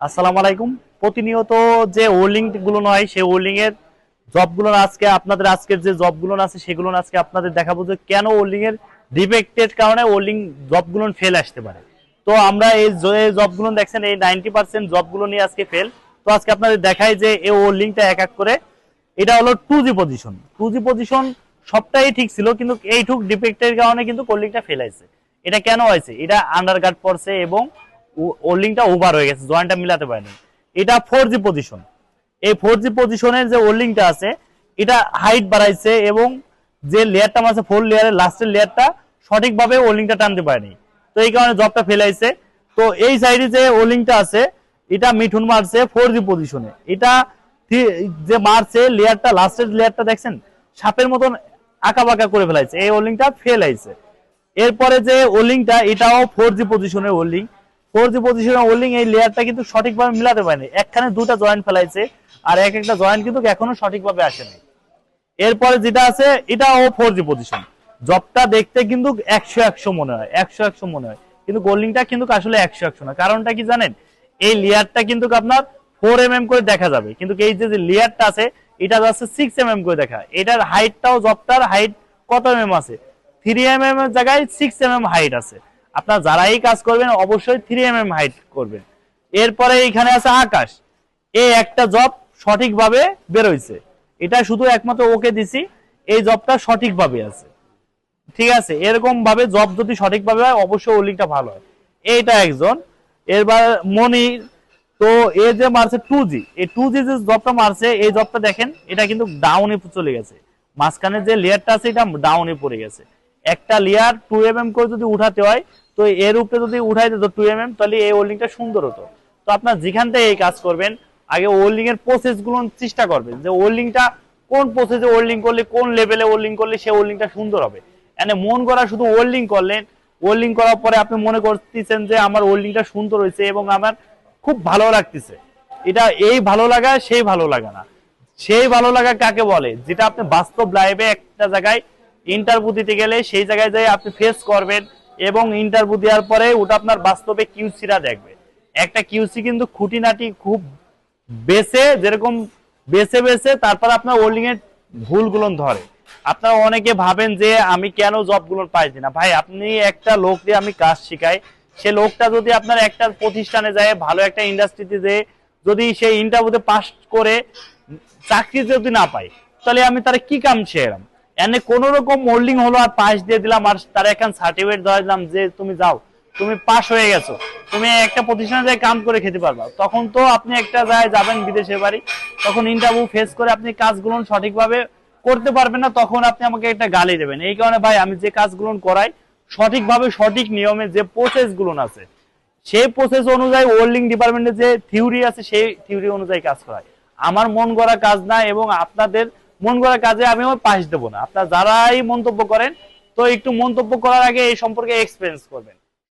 আসসালামু আলাইকুম। প্রতিনিয়ত যে ওল্ডিং গুলো নয় সেই ওল্ডিং এর জবগুলো আজকে আপনাদের আজকের যে জবগুলো আছে সেগুলো আজকে আপনাদের দেখাবো যে কেন ওল্ডিং এর ডিফেক্টেড কারণে ওল্ডিং জবগুলো ফেল আসতে পারে। তো আমরা এই জবগুলো দেখছেন এই 90% জবগুলো নিয়ে আজকে ফেল। তো আজকে আপনাদের দেখাই যে এই ওল্ডিংটা এক এক করে। এটা হলো 2G পজিশন। 2G পজিশন সবটাই ঠিক ছিল, কিন্তু এইটুক ডিফেক্টের কারণে কিন্তু ওল্ডিংটা ফেল হয়েছে। এটা কেন হয়েছে? এটা আন্ডারগার্ড পড়ছে এবং ওল্ডিংটা ওভার হয়ে গেছে, জয়েন্টটা মিলাতে পারেনি। এটা 4G পজিশন। এই 4G পজিশনের যে ওল্ডিংটা আছে এটা হাইট বাড়াইছে এবং যে লেয়ারটা আছে 4 লেয়ারের লাস্টের লেয়ারটা সঠিকভাবে ওল্ডিংটা টানতে পারেনি। তো এই কারণে জবটা ফেলাইছে। তো এই সাইডে যে ওল্ডিংটা আছে এটা মিঠুন মারছে 4G পজিশনে। এটা যে মারছে লেয়ারটা লাস্টের লেয়ারটা দেখছেন সাপের মতন আঁকা বাঁকা করে ফেলাইছে, এই ওল্ডিংটা ফেল হয়েছে। এরপরে যে ওল্ডিংটা এটাও 4G পজিশনের ওল্ডিং। 4G পজিশনের ওল্ডিং এই লেয়ারটা কিন্তু সঠিকভাবে মিলাতে পারেনি, একখানে দুটা জয়েন্ট ফেলাইছে আর এক একটা জয়েন্ট কিন্তু এখনো সঠিকভাবে আসেনি। এরপরে যেটা আছে এটাও 4G পজিশন। জবটা দেখতে কিন্তু 100-100 মনে হয়, 100-100 মনে হয়, কিন্তু গোল্ডিংটা কিন্তু আসলে 100-100 না। কারণটা কি জানেন? এই লেয়ারটা কিন্তু আপনার 4 mm করে দেখা যাবে, কিন্তু এই যে লেয়ারটা আছে এটা যাচ্ছে 6 mm করে দেখা। এটার হাইটটাও জবটার হাইট কত mm আছে? 3 mm এর জায়গায় 6 mm হাইট আছে। আপনার যারাই কাজ করবেন অবশ্যই 3 mm হাইট করবেন। এরপরে এখানে আছে আকাশ। এই একটা জব সঠিকভাবে বেরোইছে, এটা শুধু একমাত্র ওকে দিছি, এই জবটা সঠিকভাবে আছে। ঠিক আছে, এরকম ভাবে জব যদি সঠিকভাবে হয় অবশ্যই ওলিংটা ভালো হয়। এইটা একজন। এবার মনি, তো এ যে মারছে 2G, এই 2G যে জবটা মারছে এই জবটা দেখেন এটা কিন্তু ডাউনে চলে গেছে। মাঝখানে যে লেয়ারটা আছে এটা ডাউনে পড়ে গেছে। একটা লেয়ার 2 mm করে যদি উঠাতে হয় তো এর উপরে যদি উঠাই দিত 2 mm, তাহলে এই ওল্ডিংটা সুন্দর হতো। তো আপনার যেখান থেকে এই কাজ করবেন আগে ওল্ডিং এর প্রসেস গুলো চেষ্টা করবেন যে ওল্ডিংটা কোন প্রসেসে ওল্ডিং করলে কোন লেভেলে ওল্ডিং করলে সেই ওল্ডিংটা সুন্দর হবে। এনে মন করা শুধু ওল্ডিং করলেন, ওল্ডিং করার পরে আপনি মনে করতেছেন যে আমার ওল্ডিংটা সুন্দর হয়েছে এবং আমার খুব ভালো লাগতেছে। এটা এই ভালো লাগা সেই ভালো লাগা না। সেই ভালো লাগা কাকে বলে? যেটা আপনি বাস্তব লাইভে একটা জায়গায় ইন্টারভিউ দিতে গেলে সেই জায়গায় যাই আপনি ফেস করবেন এবং ইন্টারভিউ দেওয়ার পরে ওটা আপনার বাস্তবে কিউসিরা দেখবে। একটা কিউসি কিন্তু খুঁটিনাটি খুব বেছে, যেরকম বেছে বেছে তারপর আপনার ওল্ডিং এর ভুলগুলো ধরে। আপনারা অনেকে ভাবেন যে আমি কেন জবগুলো পাইছি না। ভাই, আপনি একটা লোক দিয়ে আমি কাজ শিখাই, সে লোকটা যদি আপনার একটা প্রতিষ্ঠানে যায় ভালো একটা ইন্ডাস্ট্রিতে যে যদি সেই ইন্টারভিউতে পাস করে চাকরি যদি না পাই তাহলে আমি তার কি কাম শেয়ারাম? এনে কোন রকম মোল্ডিং হলো আর পাস দিয়ে দিলাম আর তার এখন সার্টিফিকেট ধরে দিলাম যে তুমি যাও, তুমি পাস হয়ে গেছো, তুমি একটা প্রতিষ্ঠানে যাই কাম করে খেতে পারবা। তখন তো আপনি একটা জায়গায় যাবেন বিদেশের বাড়ি, তখন ইন্টারভিউ ফেস করে আপনি কাজগুলো সঠিকভাবে করতে পারবেন না, তখন আপনি আমাকে একটা গালি দেবেন। এই কারণে ভাই আমি যে কাজগুলো করাই সঠিকভাবে সঠিক নিয়মে যে প্রসেস গুলো আছে সেই প্রসেস অনুযায়ী ওল্ডিং ডিপার্টমেন্টে যে থিওরি আছে সেই থিওরি অনুযায়ী কাজ করায়। আমার মন গড়া কাজ না এবং আপনাদের মন গড়া কাজে আমি পাস দেবো না। আপনারা যারাই মন্তব্য করেন তো একটু মন্তব্য করার আগে এই সম্পর্কে এক্সপিরিয়েন্স করবেন।